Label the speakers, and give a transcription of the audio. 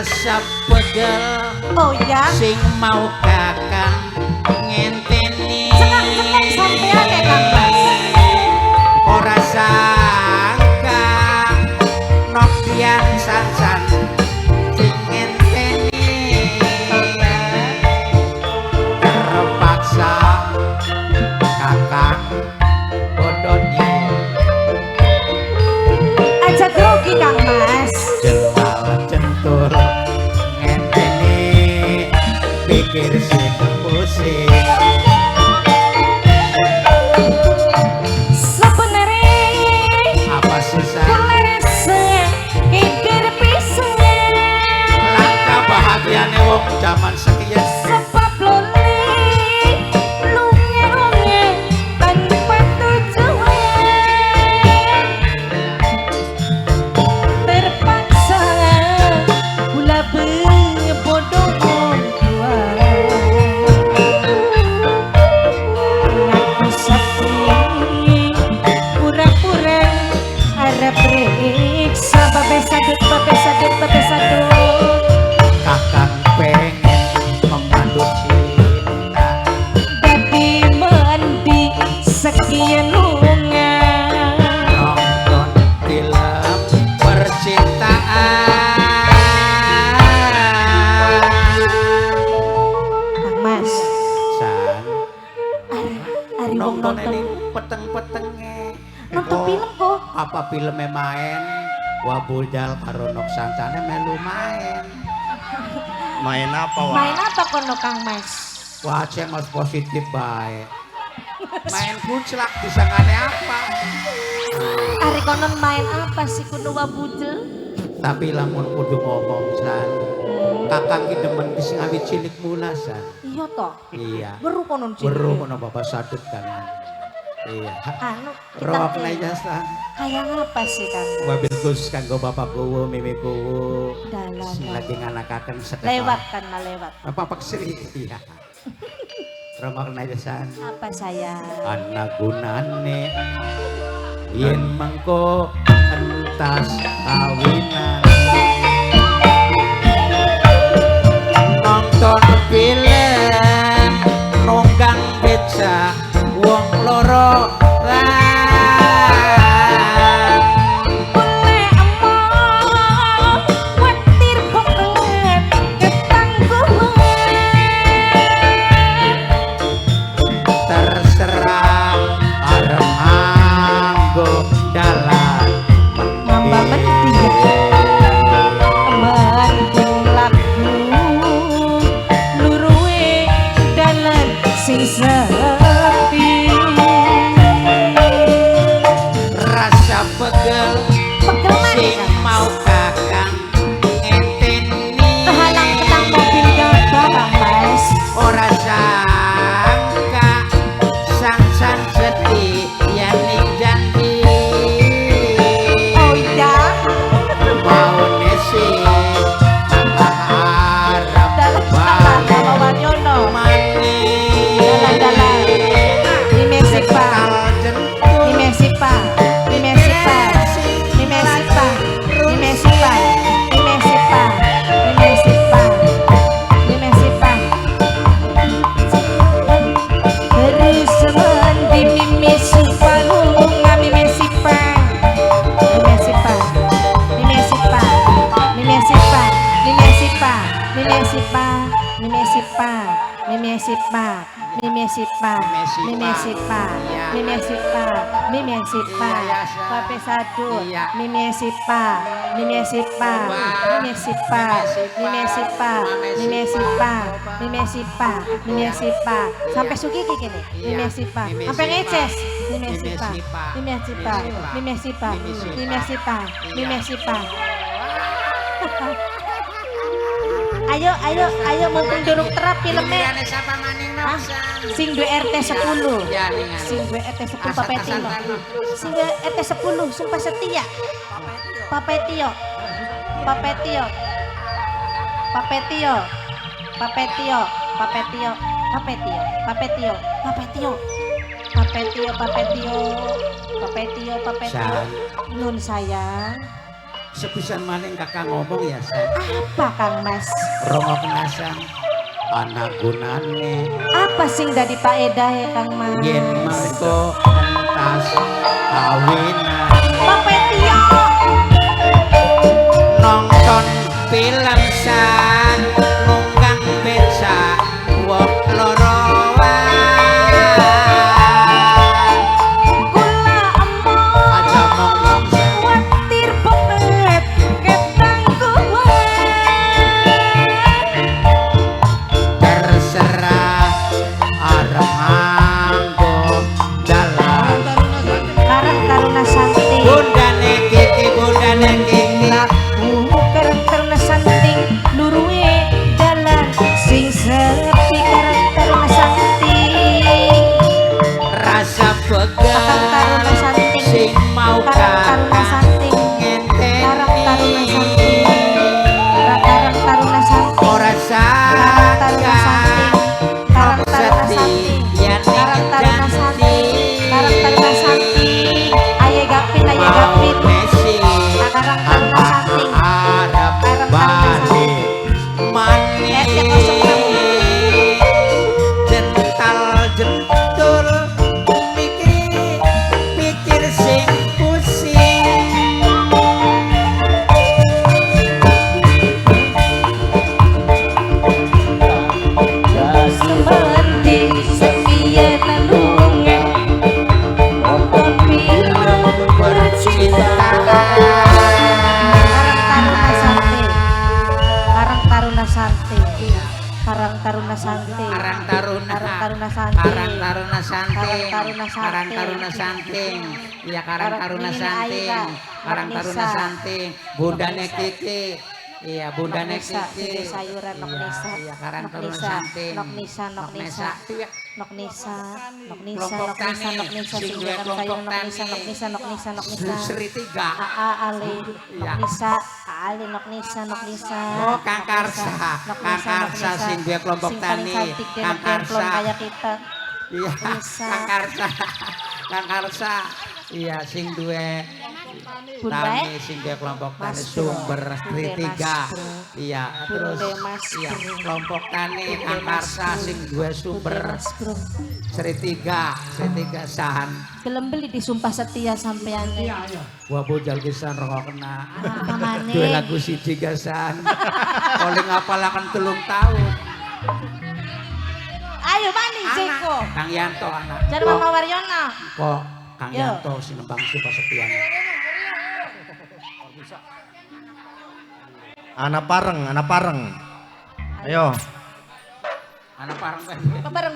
Speaker 1: rasa pegel
Speaker 2: oh ya
Speaker 1: sing mau kakang ngenteni
Speaker 2: senang sampean ya Kang Mas
Speaker 1: ora sangka Nokian sansan sing ngenteni terpaksa kakang bodoni
Speaker 2: aja grogi Kang Mas
Speaker 1: jental centur ngenteni pikir sing pusing apa susah langkah bahagiane wong zaman sekian
Speaker 2: sebab loli lunge tanpa tujuan terpaksa gula bodoh tua ngaku sakti pura-pura harap periksa babe sadut
Speaker 1: kakang pengen memandu cinta
Speaker 2: dadi mandi sekian lunga
Speaker 1: nonton film percintaan
Speaker 2: Kang Mas
Speaker 1: san
Speaker 2: ari wong
Speaker 1: nonton
Speaker 2: nonton
Speaker 1: ini peteng-petenge
Speaker 2: nonton film kok
Speaker 1: apa filmnya main wabudal karo nok sancane melu main
Speaker 2: main apa kono Kang Mas
Speaker 1: wah cengos positif baik main kuclak disangane apa
Speaker 2: ari konon main apa sih kudu wabudel
Speaker 1: tapi lamun kudu ngomong san kakang ki demen wis ngawit cilik mula san
Speaker 2: iya toh
Speaker 1: iya
Speaker 2: beru konon cilik
Speaker 1: weruh kono bapak sadut kan iya
Speaker 2: anu kita
Speaker 1: roh naja san
Speaker 2: kayak apa sih Kang
Speaker 1: mobil khusus kanggo bapak kuwu mimi kuwu
Speaker 2: dalan
Speaker 1: sing lagi nganakaken sedekah
Speaker 2: lewat kan lewat
Speaker 1: bapak paksri iya roh naja san
Speaker 2: apa saya
Speaker 1: anak gunane yen mengko entas kawinan nonton film nonggang beca wong loro
Speaker 2: boleh emang watir banget ketangguhan
Speaker 1: terserah arep anggo dalan
Speaker 2: nambah menting mending lagu luruwe dalan sing sepi
Speaker 1: rasa pegel
Speaker 2: pegel
Speaker 1: sing mau kakang ngenteni
Speaker 2: kehalang ketang mobil gabah Kang Mas
Speaker 1: ora sangka sang sedih yang ning janji
Speaker 2: oh iya
Speaker 1: mau nesi harap
Speaker 2: dalam salah Bapak Wanyono dalan-dalan di Mesipa di Mesipa di Mesipa di Mesipa di Mesipa di Mesipa di Mesipa di Mesipa terus di Mesipa lunga di Mesipa di Mesipa di Mesipa di Mesipa di Mesipa di Mesipa di Mesipa di Mesipa di Mesipa di Mesipa di Mesipa di Mesipa Pape satu di Mesipa di Mesipa di Mesipa di Mesipa di Mesipa di Mesipa di Mesipa sampai suki gini di Mesipa sampai ngeces di Mesipa di Mesipa di Mesipa di Mesipa di Mesipa ayo mumpung durung terap filmnya sing duwe RT 10 sing duwe RT 10 Papetio sing duwe RT 10 sumpah setia Papetio Papetio Papetio Papetio Papetio Papetio Papetio Papetio Papetio Papetio Papetio Papetio nun sayang
Speaker 1: sepisan maning kakak ngomong ya san.
Speaker 2: Apa Kang Mas?
Speaker 1: Rongok nasan anak gunane
Speaker 2: Apa sing dadi paedah ya Kang Mas?
Speaker 1: yen mengko entas kawinan
Speaker 2: Papetio.
Speaker 1: nonton film san nunggang beca wong loroan
Speaker 2: Kula emoh
Speaker 1: aja ngomong san
Speaker 2: kuatir banget ketangguhan.
Speaker 1: terserah arep nganggo dalan
Speaker 2: Karang Taruna Santi.
Speaker 1: bundane kiki
Speaker 2: Karang Taruna Santi luruwe dalan sing sepi. Karang Taruna Santi.
Speaker 1: rasa
Speaker 2: Karang
Speaker 1: begal
Speaker 2: Taruna Santi.
Speaker 1: sing mau
Speaker 2: Karang Taruna Santi. Karang Taruna Santi. Karang Taruna Santi.
Speaker 1: ora
Speaker 2: Karang Taruna Santi. Karang Taruna
Speaker 1: sedih
Speaker 2: Santi.
Speaker 1: yen
Speaker 2: Karang Taruna Santi. Karang Taruna Santi. Aye gapit.
Speaker 1: Messi
Speaker 2: Karang Taruna Santi.
Speaker 1: arep
Speaker 2: Karang Taruna
Speaker 1: balik manis jental jentul pikir sing pusing
Speaker 2: Seperti sekian nalungan nonton film percintaan. Karang Taruna Santi. Karang Taruna Santi.
Speaker 1: Karang Taruna
Speaker 2: Karang Taruna Santi.
Speaker 1: Karang Taruna Santing
Speaker 2: Karang Taruna Santi.
Speaker 1: Karang Taruna Santing iya Karang Taruna
Speaker 2: Nini
Speaker 1: Santing
Speaker 2: Aira.
Speaker 1: Karang Taruna
Speaker 2: Noknisa.
Speaker 1: Santing Bundane Kiki iya Bundane
Speaker 2: Noknisa,
Speaker 1: Kiki
Speaker 2: Sinde sayuran Noknisa.
Speaker 1: iya Karang Taruna
Speaker 2: Noknisa,
Speaker 1: Santing
Speaker 2: Noknisa.
Speaker 1: Iya.
Speaker 2: Noknisa,
Speaker 1: Kelompok tani, sing duwe kelompok
Speaker 2: Noknisa.
Speaker 1: Sri Tiga
Speaker 2: Ali,
Speaker 1: Iya.
Speaker 2: Noknisa, Ali, Noknisa.
Speaker 1: Oh, Kang Karsa. Kang Karsa sing duwe kelompok
Speaker 2: Sing paling
Speaker 1: tani.
Speaker 2: cantik di
Speaker 1: Kang
Speaker 2: Demplon
Speaker 1: Karsa.
Speaker 2: kayak kita.
Speaker 1: Iya,
Speaker 2: Nisa.
Speaker 1: Kang Karsa. Kang Karsa. Iya, sing duwe
Speaker 2: Bunda,
Speaker 1: tani sing duwe kelompok tani
Speaker 2: Mas Bro.
Speaker 1: sumber Sri
Speaker 2: Bunde,
Speaker 1: Tiga.
Speaker 2: Mas Bro.
Speaker 1: Iya, terus
Speaker 2: Bunde, Mas
Speaker 1: iya,
Speaker 2: Bro.
Speaker 1: kelompok tani
Speaker 2: Bunde,
Speaker 1: Kang
Speaker 2: Mas
Speaker 1: Karsa
Speaker 2: Bro.
Speaker 1: sing duwe sumber
Speaker 2: Mas Bro.
Speaker 1: Sri Tiga sahan.
Speaker 2: Gelem beli disumpah setia sampean.
Speaker 1: Gua bujal kisan rokok kena.
Speaker 2: Apa maneh?
Speaker 1: Dua lagu siji gasan. Paling ngapalaken 3 tahun.
Speaker 2: Ayo mani Jeko.
Speaker 1: Kang Yanto anak.
Speaker 2: Jar Mama Waryono.
Speaker 1: Kok Kang
Speaker 2: Yo.
Speaker 1: Yanto sinembang sumpah sepian.
Speaker 3: Anak pareng. Ayo.
Speaker 1: Anak parang
Speaker 2: Bareng